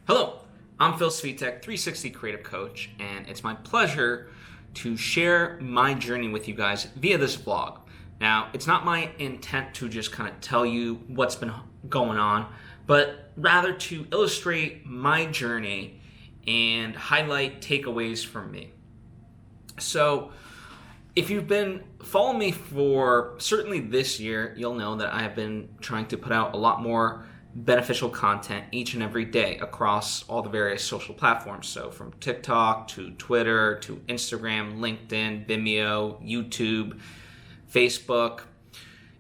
Hello, I'm Phil Svitek, 360 Creative Coach, and it's my pleasure to share my journey with you guys via this vlog. Now, it's not my intent to just kind of tell you what's been going on, but rather to illustrate my journey and highlight takeaways from me. So, if you've been following me for certainly this year, you'll know that I have been trying to put out a lot more beneficial content each and every day across all the various social platforms. So from TikTok to Twitter to Instagram, LinkedIn, Vimeo, YouTube, Facebook,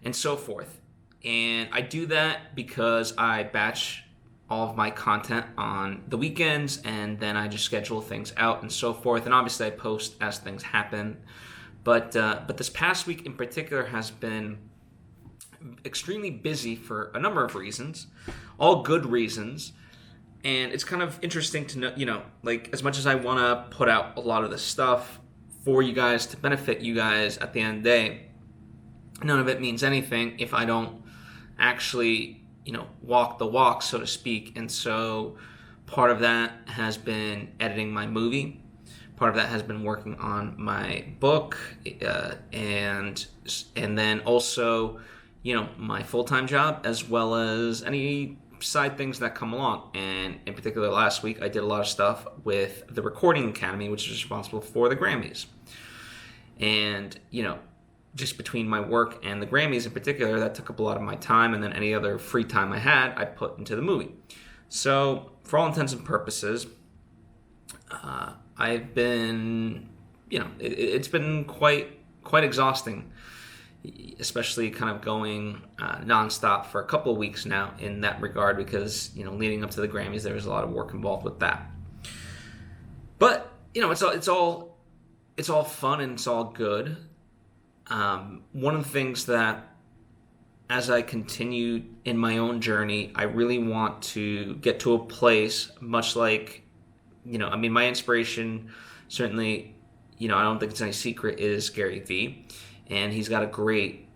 and so forth. And I do that because I batch all of my content on the weekends, and then I just schedule things out and so forth. And obviously I post as things happen. But this past week in particular has been extremely busy for a number of reasons, all good reasons. And it's kind of interesting to know, like, as much as I want to put out a lot of this stuff for you guys to benefit you guys at the end of the day, none of it means anything if I don't actually, walk the walk, so to speak. And so part of that has been editing my movie. Part of that has been working on my book, and then also, my full-time job, as well as any side things that come along. And in particular, last week, I did a lot of stuff with the Recording Academy, which is responsible for the Grammys. And, just between my work and the Grammys in particular, that took up a lot of my time, and then any other free time I had, I put into the movie. So, for all intents and purposes, I've been, it's been quite exhausting, especially kind of going nonstop for a couple of weeks now in that regard, because leading up to the Grammys, there was a lot of work involved with that. But it's all fun and it's all good. One of the things that, as I continue in my own journey, I really want to get to a place, much like, my inspiration, certainly, I don't think it's any secret, is Gary Vee. And he's got a great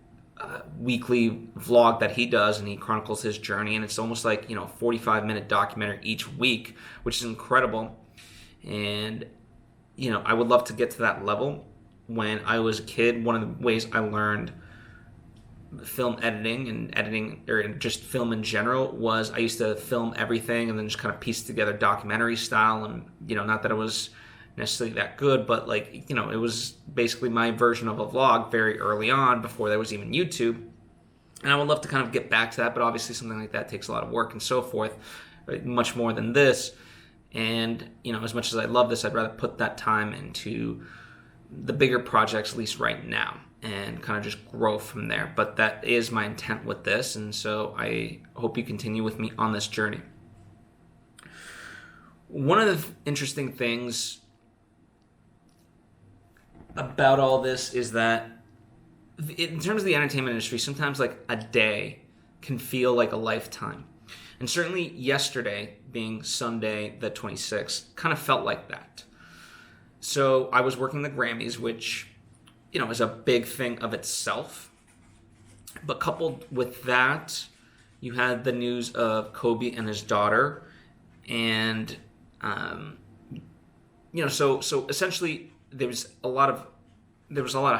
weekly vlog that he does, and he chronicles his journey. And it's almost like, 45-minute documentary each week, which is incredible. And, I would love to get to that level. When I was a kid, one of the ways I learned film editing and editing, or just film in general, was I used to film everything and then just kind of piece together documentary style. And, not that it was necessarily that good, but it was basically my version of a vlog very early on, before there was even YouTube. And I would love to kind of get back to that, but obviously something like that takes a lot of work and so forth, much more than this. And, as much as I love this, I'd rather put that time into the bigger projects, at least right now, and kind of just grow from there. But that is my intent with this, and so I hope you continue with me on this journey. One of the interesting things about all this is that in terms of the entertainment industry, sometimes like a day can feel like a lifetime. And certainly yesterday, being Sunday the 26th, kind of felt like that. So I was working the Grammys, which, is a big thing of itself. But coupled with that, you had the news of Kobe and his daughter. And, so essentially there was a lot of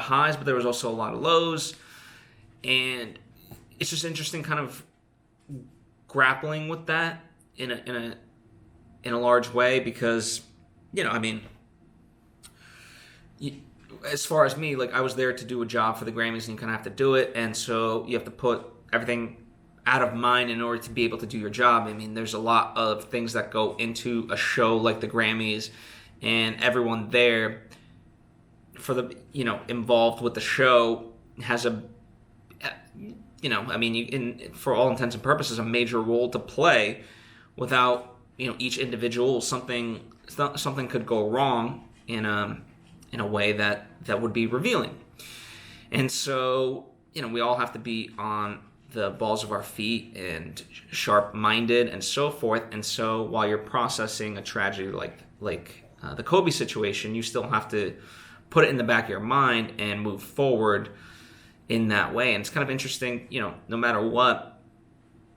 highs, but there was also a lot of lows. And it's just interesting kind of grappling with that in a large way, because, as far as me, I was there to do a job for the Grammys, and you kind of have to do it. And so you have to put everything out of mind in order to be able to do your job. There's a lot of things that go into a show like the Grammys, and everyone there for the, involved with the show has for all intents and purposes, a major role to play. Without, each individual, something could go wrong in a way that would be revealing. And so, we all have to be on the balls of our feet and sharp-minded and so forth. And so while you're processing a tragedy like the Kobe situation, you still have to put it in the back of your mind and move forward in that way. And it's kind of interesting, no matter what,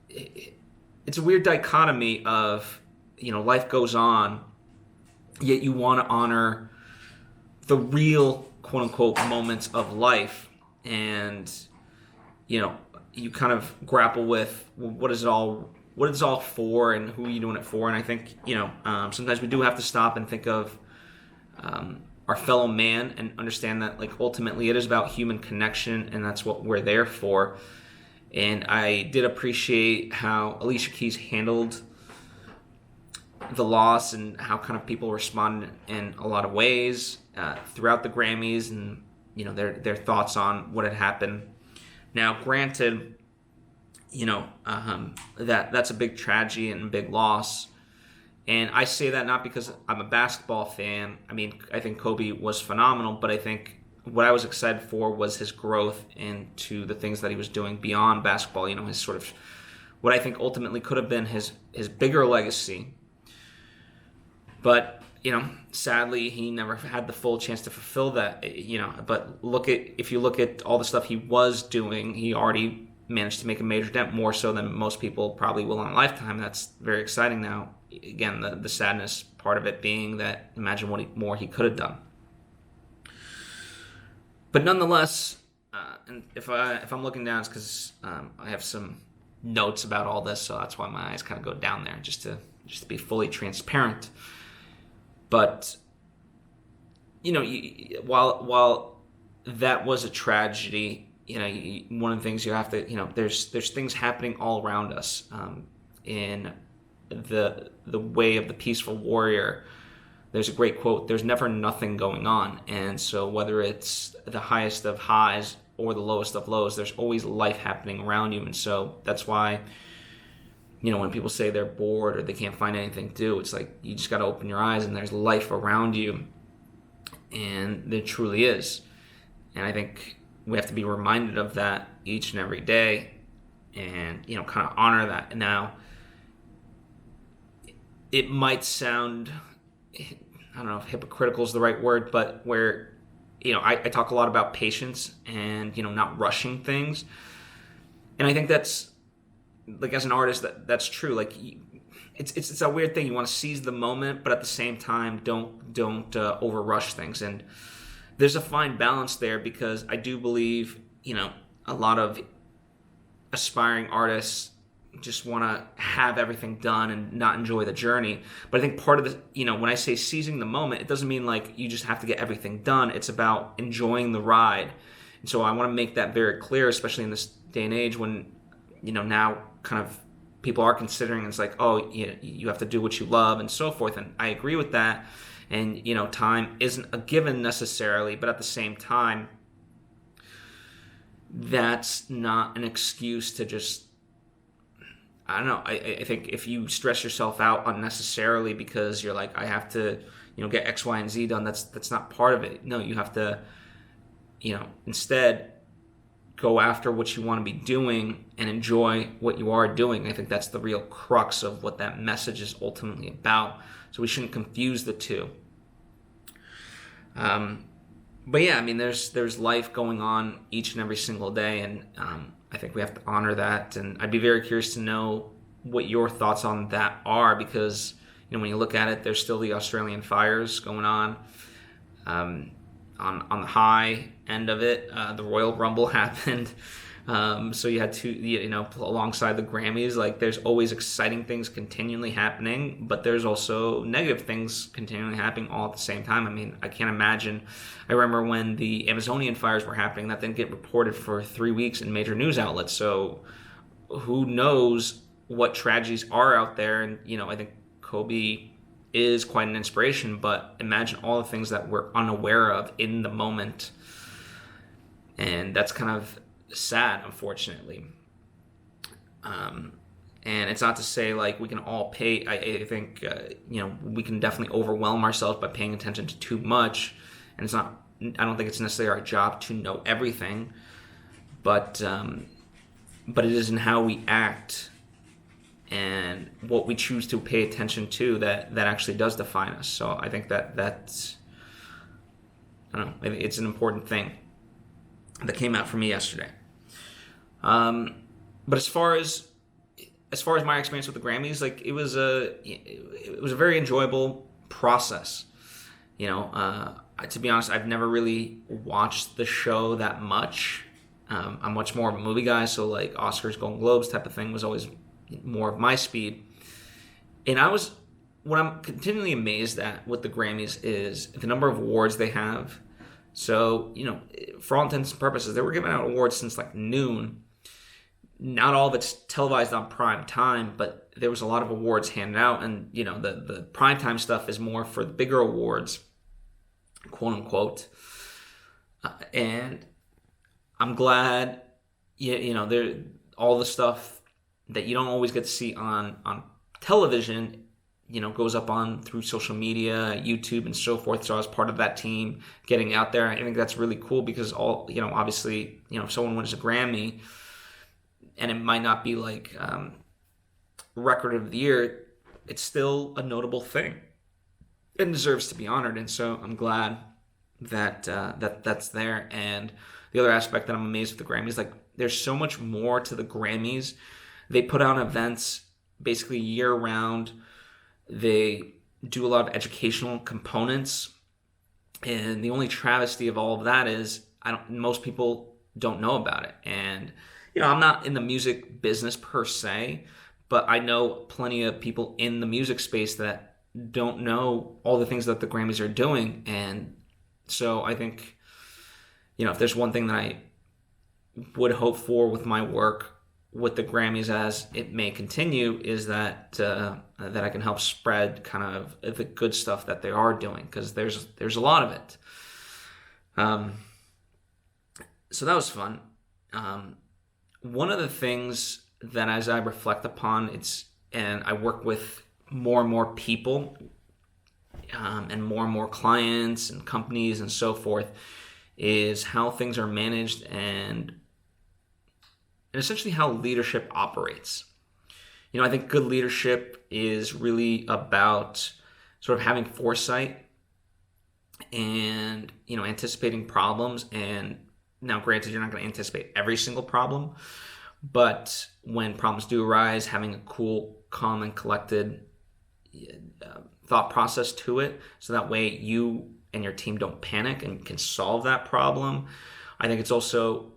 it's a weird dichotomy of life goes on, yet you want to honor the real quote unquote moments of life. And, you kind of grapple with what is it all for and who are you doing it for. And I think, sometimes we do have to stop and think of our fellow man and understand that, like, ultimately it is about human connection, and that's what we're there for. And I did appreciate how Alicia Keys handled the loss and how kind of people responded in a lot of ways throughout the Grammys, and their thoughts on what had happened. Now, granted, that's a big tragedy and a big loss. And I say that not because I'm a basketball fan. I mean, I think Kobe was phenomenal, but I think what I was excited for was his growth into the things that he was doing beyond basketball. His sort of, what I think ultimately could have been his bigger legacy. But, sadly, he never had the full chance to fulfill that, But if you look at all the stuff he was doing, he already managed to make a major dent, more so than most people probably will in a lifetime. That's very exciting now. Again, the sadness part of it being that imagine what more he could have done. But nonetheless, and if I'm looking down, it's because I have some notes about all this, so that's why my eyes kind of go down there, just to be fully transparent. But while that was a tragedy, one of the things you have to, there's things happening all around us in the way of the peaceful warrior. There's a great quote: "There's never nothing going on." And so whether it's the highest of highs or the lowest of lows, there's always life happening around you. And so that's why, when people say they're bored or they can't find anything to do, it's like you just got to open your eyes and there's life around you. And there truly is. And I think we have to be reminded of that each and every day and, kind of honor that. And now, it might sound, I don't know if hypocritical is the right word, but where, I talk a lot about patience and, not rushing things. And I think that's, like, as an artist, that's true. Like, it's a weird thing. You want to seize the moment, but at the same time, don't over rush things. And there's a fine balance there, because I do believe, a lot of aspiring artists just want to have everything done and not enjoy the journey. But I think part of the, when I say seizing the moment, it doesn't mean like you just have to get everything done. It's about enjoying the ride. And so I want to make that very clear, especially in this day and age when, now kind of people are considering it's like, oh, you have to do what you love and so forth. And I agree with that. And, time isn't a given necessarily, but at the same time, that's not an excuse to just, I don't know. I think if you stress yourself out unnecessarily because you're like, I have to, get X, Y, and Z done, that's not part of it. No, you have to, instead go after what you want to be doing and enjoy what you are doing. I think that's the real crux of what that message is ultimately about. So we shouldn't confuse the two. But yeah, I mean, there's life going on each and every single day, and I think we have to honor that. And I'd be very curious to know what your thoughts on that are, because when you look at it, there's still the Australian fires going on. On the high end of it, the Royal Rumble happened. So you had two, alongside the Grammys, like there's always exciting things continually happening, but there's also negative things continually happening all at the same time. I mean, I can't imagine. I remember when the Amazonian fires were happening, that didn't get reported for 3 weeks in major news outlets. So who knows what tragedies are out there. And, I think Kobe is quite an inspiration, but imagine all the things that we're unaware of in the moment. And that's kind of sad, unfortunately. And it's not to say like we can all pay. I think we can definitely overwhelm ourselves by paying attention to too much, and it's not. I don't think it's necessarily our job to know everything, but it is in how we act and what we choose to pay attention to that actually does define us. So I think that's, I don't know, it's an important thing that came out for me yesterday. But as far as as far as my experience with the Grammys, like it was a very enjoyable process. To be honest, I've never really watched the show that much. I'm much more of a movie guy, so like Oscars, Golden Globes type of thing was always more of my speed. And what I'm continually amazed at with the Grammys is the number of awards they have. So, for all intents and purposes, they were giving out awards since like noon. Not all of it's televised on prime time, but there was a lot of awards handed out. And, the prime time stuff is more for the bigger awards, quote unquote. And I'm glad, there all the stuff that you don't always get to see on television, goes up on through social media, YouTube, and so forth. So I was part of that team getting out there. I think that's really cool because obviously, if someone wins a Grammy, and it might not be like record of the year, it's still a notable thing. It deserves to be honored, and so I'm glad that that's there. And the other aspect that I'm amazed with the Grammys, like there's so much more to the Grammys. They put on events basically year round. They do a lot of educational components, and the only travesty of all of that is most people don't know about it. And I'm not in the music business per se, but I know plenty of people in the music space that don't know all the things that the Grammys are doing. And so I think, if there's one thing that I would hope for with my work with the Grammys as it may continue is that I can help spread kind of the good stuff that they are doing, because there's a lot of it. So that was fun. One of the things that as I reflect upon, and I work with more and more people and more clients and companies and so forth, is how things are managed and essentially how leadership operates. I think good leadership is really about sort of having foresight and, anticipating problems. And now, granted, you're not going to anticipate every single problem, but when problems do arise, having a cool, calm, and collected thought process to it, so that way you and your team don't panic and can solve that problem. I think it's also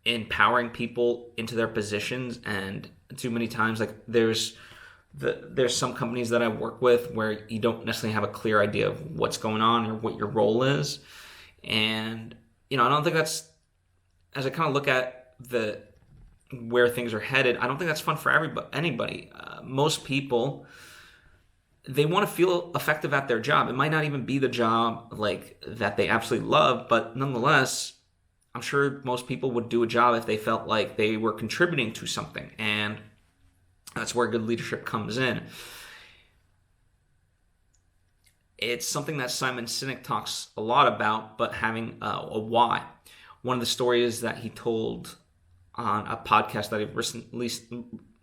empowering people into their positions. And too many times, like there's some companies that I work with where you don't necessarily have a clear idea of what's going on or what your role is. And I don't think that's, as I kind of look at where things are headed, I don't think that's fun for anybody. Most people, they want to feel effective at their job. It might not even be the job like that they absolutely love, but nonetheless, I'm sure most people would do a job if they felt like they were contributing to something. And that's where good leadership comes in. It's something that Simon Sinek talks a lot about, but having a why. One of the stories that he told on a podcast that I've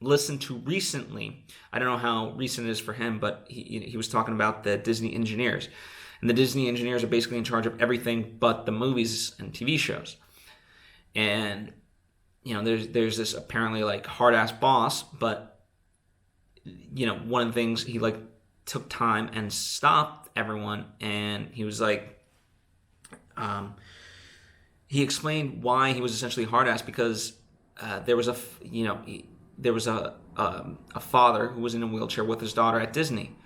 listened to recently, I don't know how recent it is for him, but he was talking about the Disney engineers. And the Disney engineers are basically in charge of everything but the movies and TV shows. And, there's this apparently like hard-ass boss, but, one of the things he like took time and stopped everyone, and he was like, he explained why he was essentially hard-ass, because there was a father who was in a wheelchair with his daughter at Disney.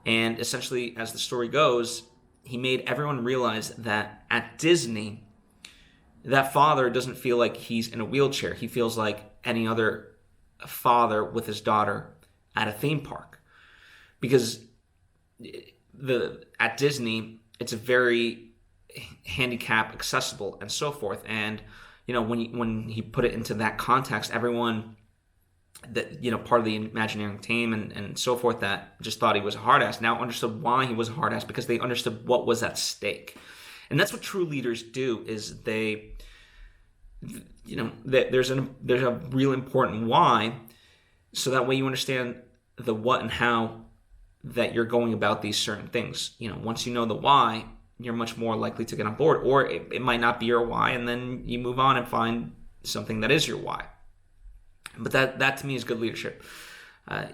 And essentially, as the story goes, he made everyone realize that at Disney, that father doesn't feel like he's in a wheelchair. He feels like any other father with his daughter at a theme park. Because at Disney, it's a very handicap accessible and so forth. And, when he put it into that context, everyone that, part of the Imagineering team and so forth that just thought he was a hard ass now understood why he was a hard ass, because they understood what was at stake. And that's what true leaders do, is they, there's a real important why, so that way you understand the what and how that you're going about these certain things. Once you know the why, you're much more likely to get on board, or it might not be your why, and then you move on and find something that is your why. But that to me is good leadership. I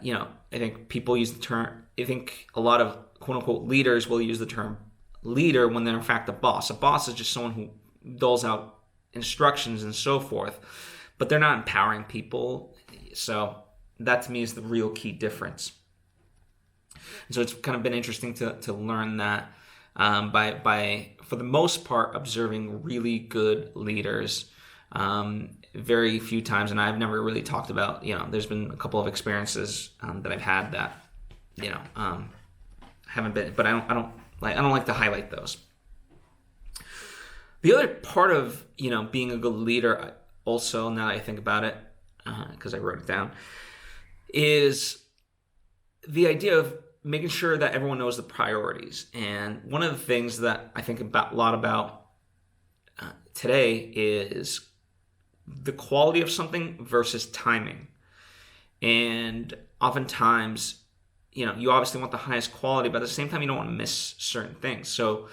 think people use the term, I think a lot of quote unquote leaders will use the term leader when they're in fact a boss. A boss is just someone who doles out instructions and so forth, but they're not empowering people. So that to me is the real key difference. And so it's kind of been interesting to learn that by for the most part observing really good leaders. Very few times, and I've never really talked about, there's been a couple of experiences that I've had that, haven't been, but I don't like to highlight those. The other part of, being a good leader, also, now that I think about it, because I wrote it down, is the idea of making sure that everyone knows the priorities. And one of the things that I think a lot about today is the quality of something versus timing. And oftentimes, you obviously want the highest quality, but at the same time, you don't want to miss certain things. So,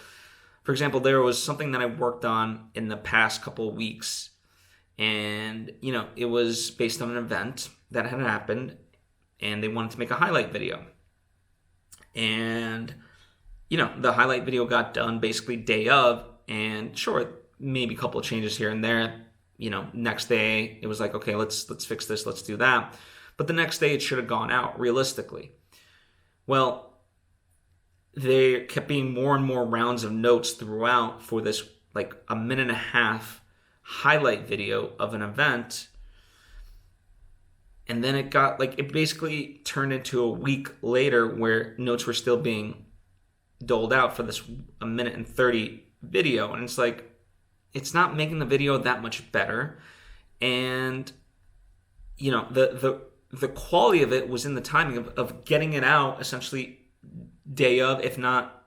for example, there was something that I worked on in the past couple of weeks, and, it was based on an event that had happened, and they wanted to make a highlight video. And, the highlight video got done basically day of, and sure, maybe a couple of changes here and there. Next day it was like, okay, let's fix this, let's do that. But the next day it should have gone out realistically. Well, there kept being more and more rounds of notes throughout for this like a minute and a half highlight video of an event. And then it basically turned into a week later where notes were still being doled out for this a minute and 30 video. And it's like, it's not making the video that much better. And, the quality of it was in the timing of getting it out essentially day of, if not,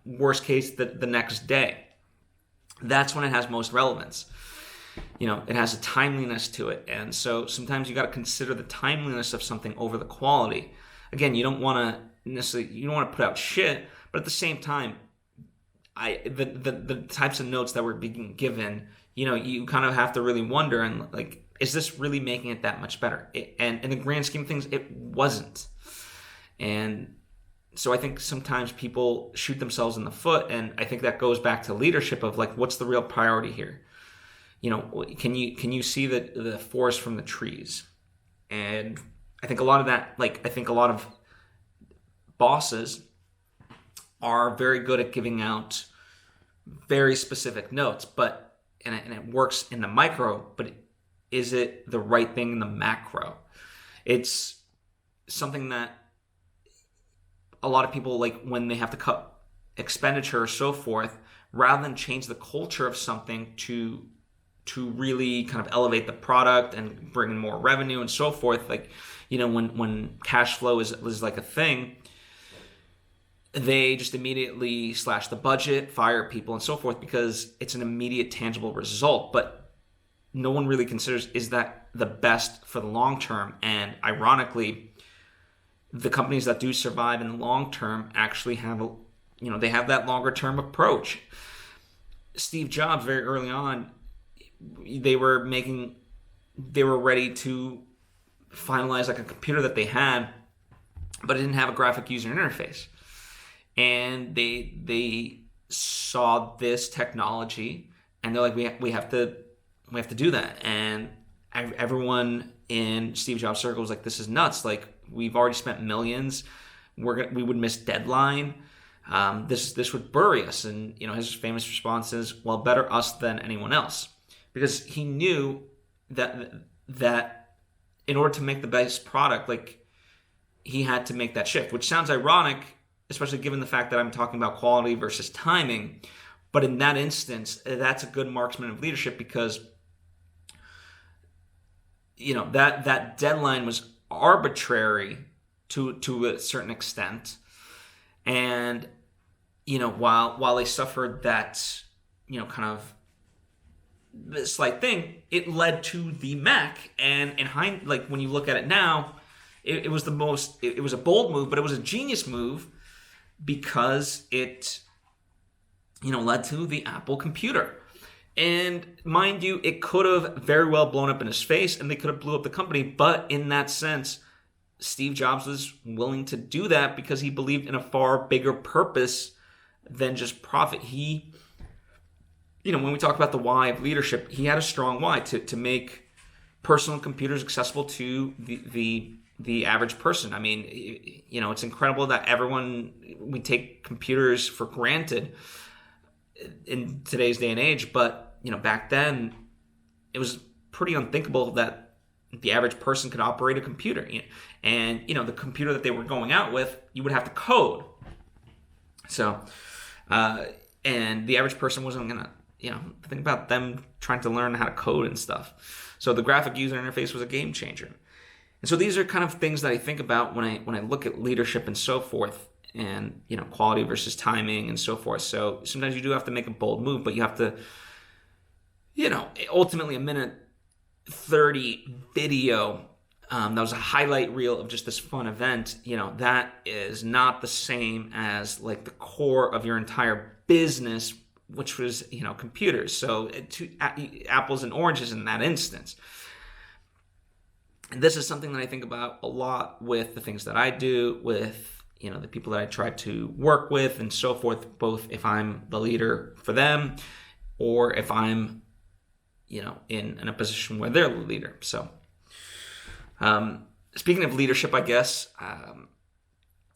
worst case, the next day. That's when it has most relevance. It has a timeliness to it. And so sometimes you got to consider the timeliness of something over the quality. Again, you don't want to put out shit, but at the same time, the types of notes that were being given, you kind of have to really wonder, and like, is this really making it that much better? And in the grand scheme of things, it wasn't. And so I think sometimes people shoot themselves in the foot, and I think that goes back to leadership of like, what's the real priority here? Can you see the forest from the trees? And I think a lot of that, I think a lot of bosses are very good at giving out very specific notes, and it works in the micro, but is it the right thing in the macro? It's something that a lot of people, like when they have to cut expenditure or so forth, rather than change the culture of something to really kind of elevate the product and bring in more revenue and so forth, when cash flow is like a thing, they just immediately slash the budget, fire people, and so forth, because it's an immediate tangible result. But no one really considers, is that the best for the long term? And ironically, the companies that do survive in the long term actually have they have that longer term approach. Steve Jobs, very early on, they were ready to finalize like a computer that they had, but it didn't have a graphic user interface. And they saw this technology, and they're like, we have to do that. And everyone in Steve Jobs' circle was like, this is nuts. Like, we've already spent millions. We would miss deadline. This would bury us. And his famous response is, well, better us than anyone else, because he knew that in order to make the best product, like, he had to make that shift, which sounds ironic, especially given the fact that I'm talking about quality versus timing. But in that instance, that's a good marksman of leadership, because that deadline was arbitrary to a certain extent. And while they suffered that kind of slight thing, it led to the Mac. And when you look at it now, it was it was a bold move, but it was a genius move, because it led to the Apple computer. And mind you, it could have very well blown up in his face and they could have blew up the company. But in that sense, Steve Jobs was willing to do that because he believed in a far bigger purpose than just profit. He, when we talk about the why of leadership, he had a strong why to make personal computers accessible to the average person. I mean, it's incredible that we take computers for granted in today's day and age, but back then it was pretty unthinkable that the average person could operate a computer. And the computer that they were going out with, you would have to code. So, and the average person wasn't gonna, think about them trying to learn how to code and stuff. So the graphic user interface was a game changer. And so these are kind of things that I think about when I look at leadership and so forth, and quality versus timing and so forth. So sometimes you do have to make a bold move, but you have to, ultimately a minute 30 video that was a highlight reel of just this fun event, that is not the same as like the core of your entire business, which was, computers. So apples and oranges in that instance. And this is something that I think about a lot with the things that I do, with, the people that I try to work with and so forth, both if I'm the leader for them or if I'm, in a position where they're the leader. So, speaking of leadership, I guess,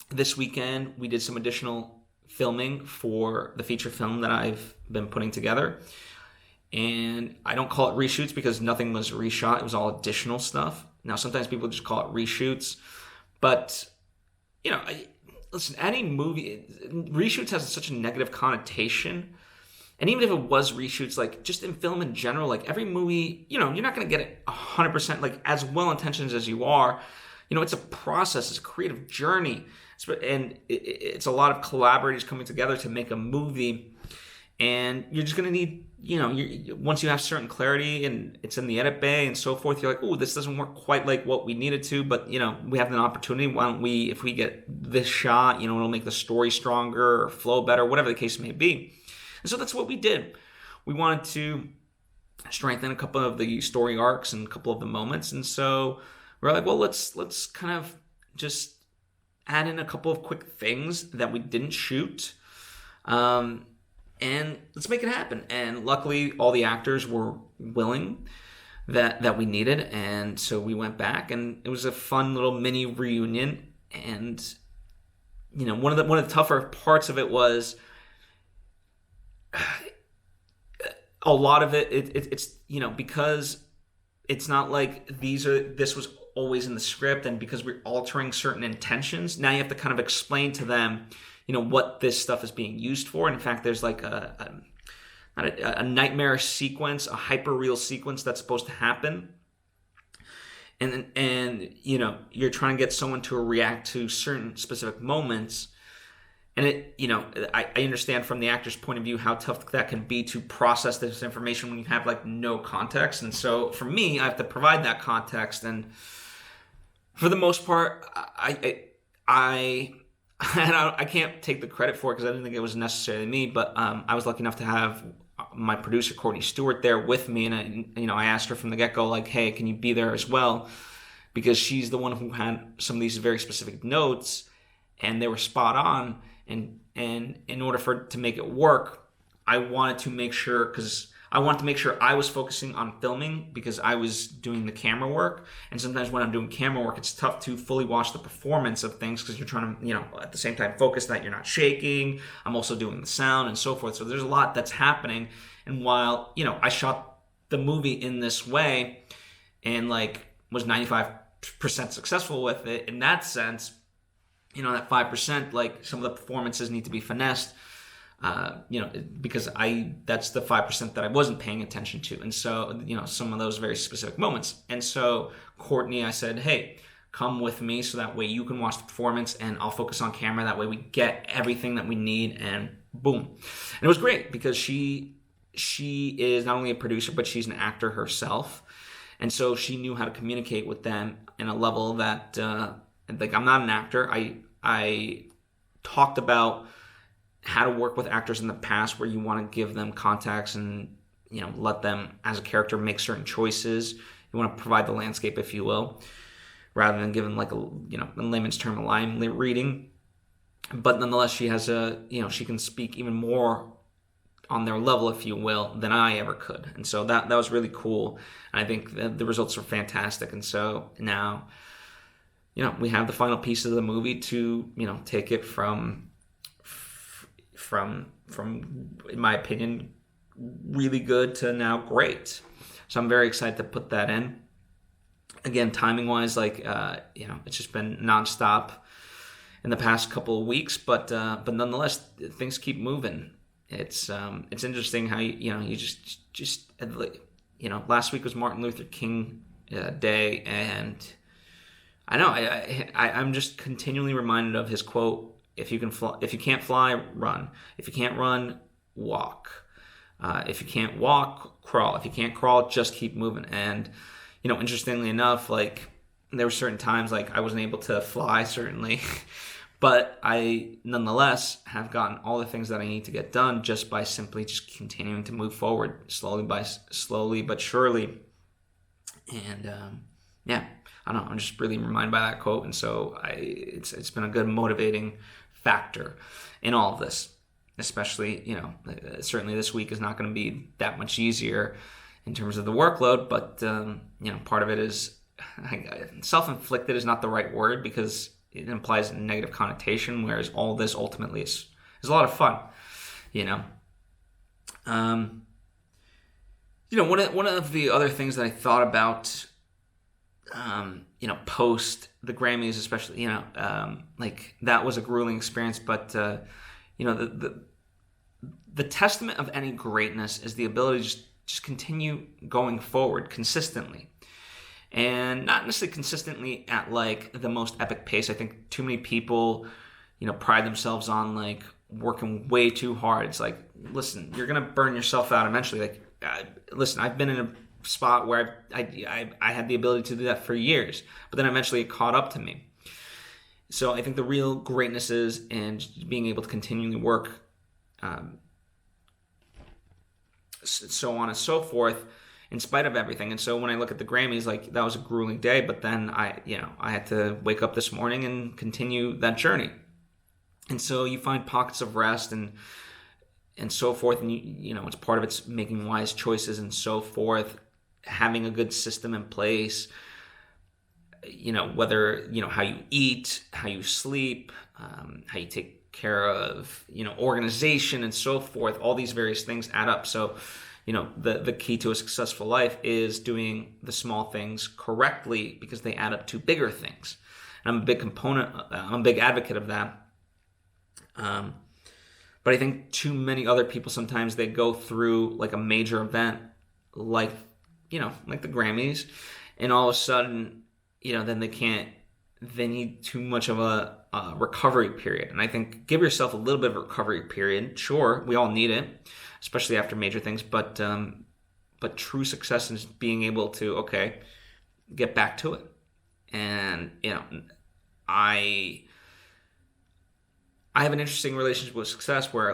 this weekend we did some additional filming for the feature film that I've been putting together. And I don't call it reshoots because nothing was reshot. It was all additional stuff. Now, sometimes people just call it reshoots. But, listen, any movie, reshoots has such a negative connotation. And even if it was reshoots, like just in film in general, like every movie, you're not going to get it 100%, like as well-intentioned as you are. It's a process, it's a creative journey. And it's a lot of collaborators coming together to make a movie. And you're just going to need, once you have certain clarity and it's in the edit bay and so forth, you're like, oh, this doesn't work quite like what we needed to, but, we have an opportunity. Why don't we, if we get this shot, it'll make the story stronger or flow better, whatever the case may be. And so that's what we did. We wanted to strengthen a couple of the story arcs and a couple of the moments. And so we're like, well, let's kind of just add in a couple of quick things that we didn't shoot. And let's make it happen. And luckily, all the actors were willing that we needed. And so we went back, and it was a fun little mini reunion. And, one of the tougher parts of it was a lot of it's because it's not like this was always in the script, and because we're altering certain intentions, now you have to kind of explain to them what this stuff is being used for. And in fact, there's like a nightmarish sequence, a hyper-real sequence that's supposed to happen. And you're trying to get someone to react to certain specific moments. And I understand from the actor's point of view how tough that can be to process this information when you have like no context. And so for me, I have to provide that context. And for the most part, I can't take the credit for it because I didn't think it was necessarily me. But I was lucky enough to have my producer Courtney Stewart there with me, and I asked her from the get-go, like, hey, can you be there as well? Because she's the one who had some of these very specific notes, and they were spot on. And in order to make it work, I wanted to make sure I was focusing on filming because I was doing the camera work. And sometimes when I'm doing camera work, it's tough to fully watch the performance of things because you're trying to, at the same time focus that you're not shaking. I'm also doing the sound and so forth. So there's a lot that's happening. And while, I shot the movie in this way and was 95% successful with it in that sense, that 5%, like some of the performances need to be finessed, because that's the 5% that I wasn't paying attention to. And so, some of those very specific moments. And so Courtney, I said, hey, come with me so that way you can watch the performance and I'll focus on camera. That way we get everything that we need, and boom. And it was great because she is not only a producer, but she's an actor herself. And so she knew how to communicate with them in a level that, I'm not an actor. I talked about how to work with actors in the past where you want to give them context and, let them as a character make certain choices. You want to provide the landscape, if you will, rather than giving like in layman's term, a line reading. But nonetheless, she has she can speak even more on their level, if you will, than I ever could. And so that was really cool. And I think the results are fantastic. And so now, we have the final piece of the movie to, take it from, in my opinion, really good to now great. So I'm very excited to put that in. Again, timing wise, it's just been nonstop in the past couple of weeks, but nonetheless, things keep moving. It's interesting how you just last week was Martin Luther King Day, and I know I'm just continually reminded of his quote: if you can't fly, run. If you can't run, walk. If you can't walk, crawl. If you can't crawl, just keep moving. And interestingly enough, there were certain times I wasn't able to fly, certainly. But I, nonetheless, have gotten all the things that I need to get done just by simply just continuing to move forward slowly but surely. And I don't know, I'm just really reminded by that quote, and so it's been a good motivating factor in all of this. Especially, certainly this week is not going to be that much easier in terms of the workload, but part of it is self-inflicted is not the right word because it implies a negative connotation, whereas all this ultimately is a lot of fun, one of the other things that I thought about, post the Grammys, especially, that was a grueling experience, but the testament of any greatness is the ability to just continue going forward consistently. And not necessarily consistently at the most epic pace. I think too many people, pride themselves on working way too hard. It's listen, you're gonna burn yourself out eventually. Listen, I've been in a spot where I had the ability to do that for years, but then eventually it caught up to me. So I think the real greatness is in being able to continually work, so on and so forth, in spite of everything. And so when I look at the Grammys, that was a grueling day, but then I had to wake up this morning and continue that journey. And so you find pockets of rest and so forth, and it's part of it's making wise choices and so forth, having a good system in place, whether, how you eat, how you sleep, how you take care of, organization and so forth. All these various things add up. So the key to a successful life is doing the small things correctly because they add up to bigger things. And I'm a big advocate of that. But I think too many other people, sometimes they go through a major event, like the Grammys, and all of a sudden, then they need too much of a recovery period. And I think give yourself a little bit of a recovery period. Sure, we all need it, especially after major things, but true success is being able to, get back to it. And, I have an interesting relationship with success where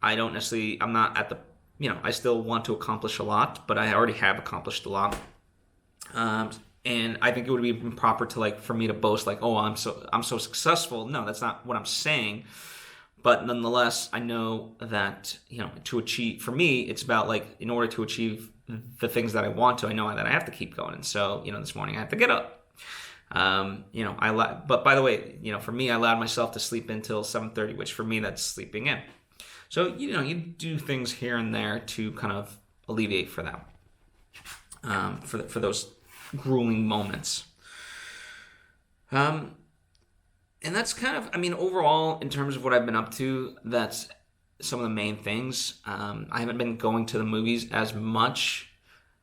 I'm not at the, I still want to accomplish a lot, but I already have accomplished a lot. And I think it would be improper to for me to boast I'm so successful. No, that's not what I'm saying. But nonetheless, I know that, to achieve, for me, it's about in order to achieve the things that I want to, I know that I have to keep going. And so, this morning I have to get up. But by the way, for me, I allowed myself to sleep until 7:30, which for me, that's sleeping in. So, you do things here and there to kind of alleviate for that, for those grueling moments. And that's kind of, overall, in terms of what I've been up to, that's some of the main things. I haven't been going to the movies as much.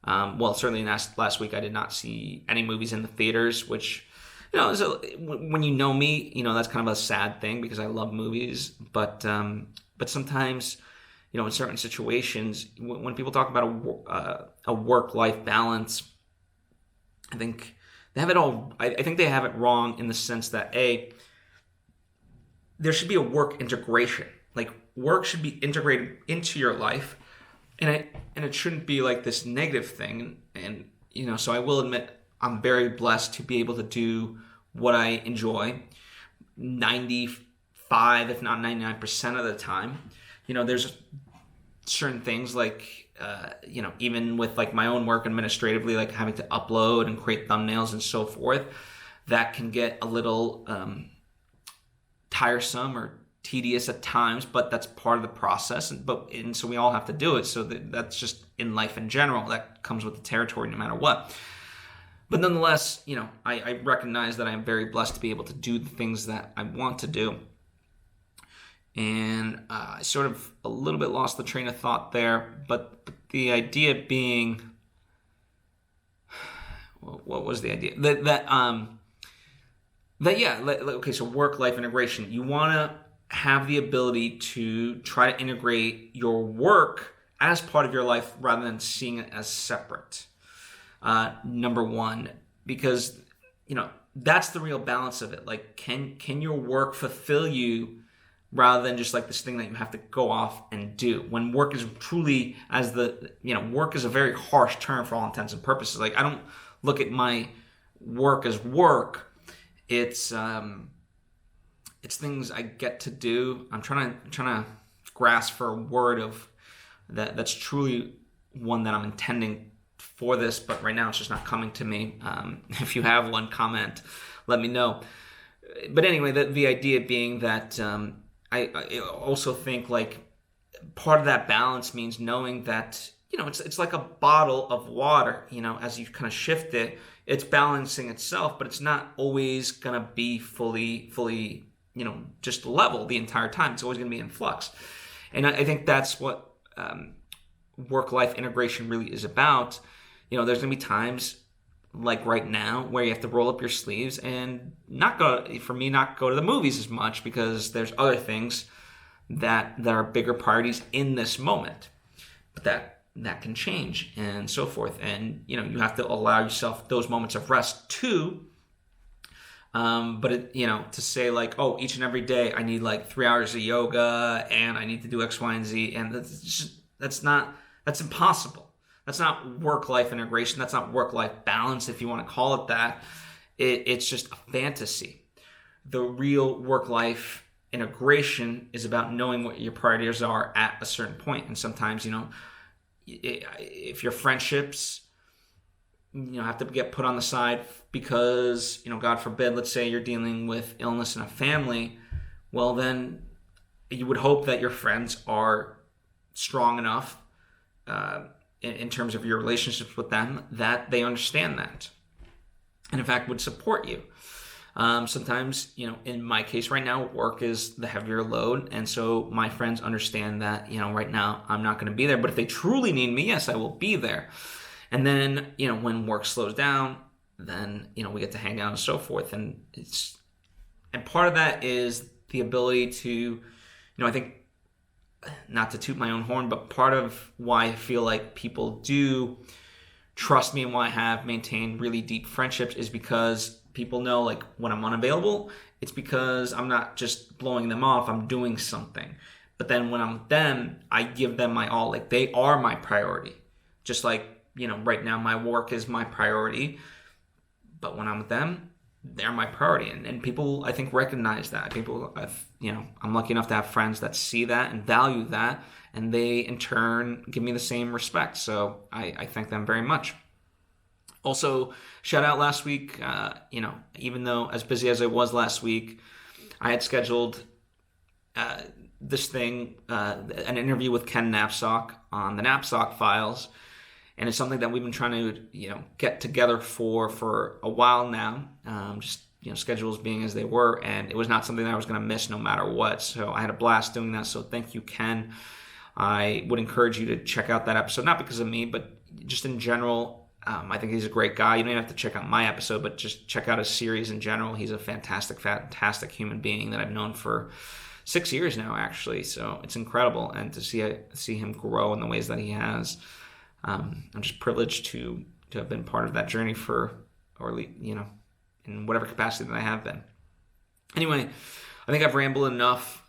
Certainly last week I did not see any movies in the theaters, which, when you know me, that's kind of a sad thing because I love movies. But sometimes, in certain situations, when people talk about a work-life balance, I think they have it all. I think they have it wrong in the sense that there should be a work integration. Work should be integrated into your life, And it shouldn't be like this negative thing. And so I will admit I'm very blessed to be able to do what I enjoy 95, if not 99% of the time. There's certain things like, even with like my own work administratively, like having to upload and create thumbnails and so forth, that can get a little tiresome or tedious at times, but that's part of the process. And so we all have to do it. So that's just in life in general. That comes with the territory no matter what. But nonetheless, I recognize that I'm very blessed to be able to do the things that I want to do. And I sort of a little bit lost the train of thought there. But the idea being, what was the idea? Okay, so work-life integration. You want to have the ability to try to integrate your work as part of your life rather than seeing it as separate. Number one, because that's the real balance of it. Like, can your work fulfill you rather than just like this thing that you have to go off and do? When work is truly, work is a very harsh term for all intents and purposes. Like, I don't look at my work as work. It's things I get to do. I'm trying to grasp for a word of that's truly one that I'm intending for this, but right now it's just not coming to me. If you have one, comment, let me know. But anyway, the idea being that I also think like part of that balance means knowing that it's like a bottle of water. As you kind of shift it, it's balancing itself, but it's not always gonna be fully just level the entire time. It's always gonna be in flux, and I think that's what work-life integration really is about. There's gonna be times like right now where you have to roll up your sleeves and not go to the movies as much because there's other things that are bigger priorities in this moment. But that can change and so forth. And, you have to allow yourself those moments of rest too. But to say like, oh, each and every day I need like 3 hours of yoga and I need to do X, Y, and Z. And that's impossible. That's not work-life integration. That's not work-life balance, if you want to call it that. It's just a fantasy. The real work-life integration is about knowing what your priorities are at a certain point. And sometimes, if your friendships, have to get put on the side because, God forbid, let's say you're dealing with illness in a family, well, then you would hope that your friends are strong enough in terms of your relationships with them, that they understand that and in fact would support you. Sometimes, in my case right now, work is the heavier load. And so my friends understand that, right now I'm not going to be there, but if they truly need me, yes, I will be there. And then, when work slows down, then, we get to hang out and so forth. And part of that is the ability to, I think, not to toot my own horn, but part of why I feel like people do trust me and why I have maintained really deep friendships is because people know, like, when I'm unavailable, it's because I'm not just blowing them off, I'm doing something. But then when I'm with them, I give them my all. Like, they are my priority. Just like, right now my work is my priority. But when I'm with them, they're my priority. And people, I think, recognize that. I'm lucky enough to have friends that see that and value that, and they in turn give me the same respect. So I thank them very much. Also, shout out last week, even though as busy as I was last week, I had scheduled this thing, an interview with Ken Knapsack on the Knapsack Files. And it's something that we've been trying to, get together for a while now. Schedules being as they were, and it was not something that I was going to miss no matter what. So I had a blast doing that. So thank you, Ken. I would encourage you to check out that episode, not because of me, but just in general. I think he's a great guy. You don't even have to check out my episode, but just check out his series in general. He's a fantastic human being that I've known for 6 years now, actually. So it's incredible, and to see him grow in the ways that he has. I'm just privileged to have been part of that journey in whatever capacity that I have been. Anyway, I think I've rambled enough.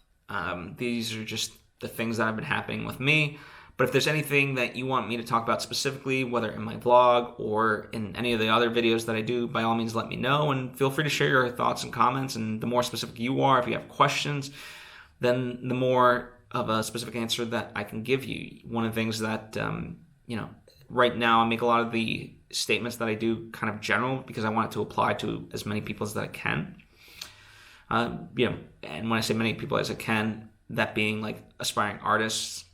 These are just the things that have been happening with me. But if there's anything that you want me to talk about specifically, whether in my vlog or in any of the other videos that I do, by all means let me know, and feel free to share your thoughts and comments. And the more specific you are, if you have questions, then the more of a specific answer that I can give you. One of the things that, right now I make a lot of the statements that I do kind of general because I want it to apply to as many people as that I can. And when I say many people as I can, that being like aspiring artists.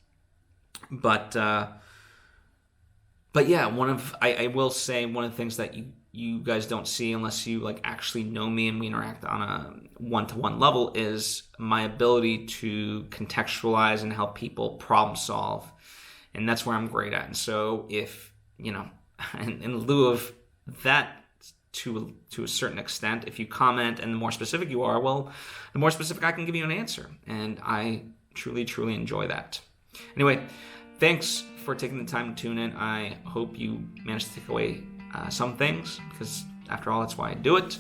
But yeah, I will say one of the things that you guys don't see unless you like actually know me and we interact on a one-to-one level is my ability to contextualize and help people problem solve. And that's where I'm great at. And so if, in lieu of that, to a certain extent, if you comment and the more specific you are, well, the more specific I can give you an answer. And I truly, truly enjoy that. Anyway, thanks for taking the time to tune in. I hope you managed to take away some things, because after all, that's why I do it.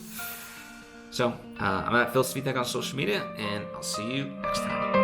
So I'm at Svitek on social media, and I'll see you next time.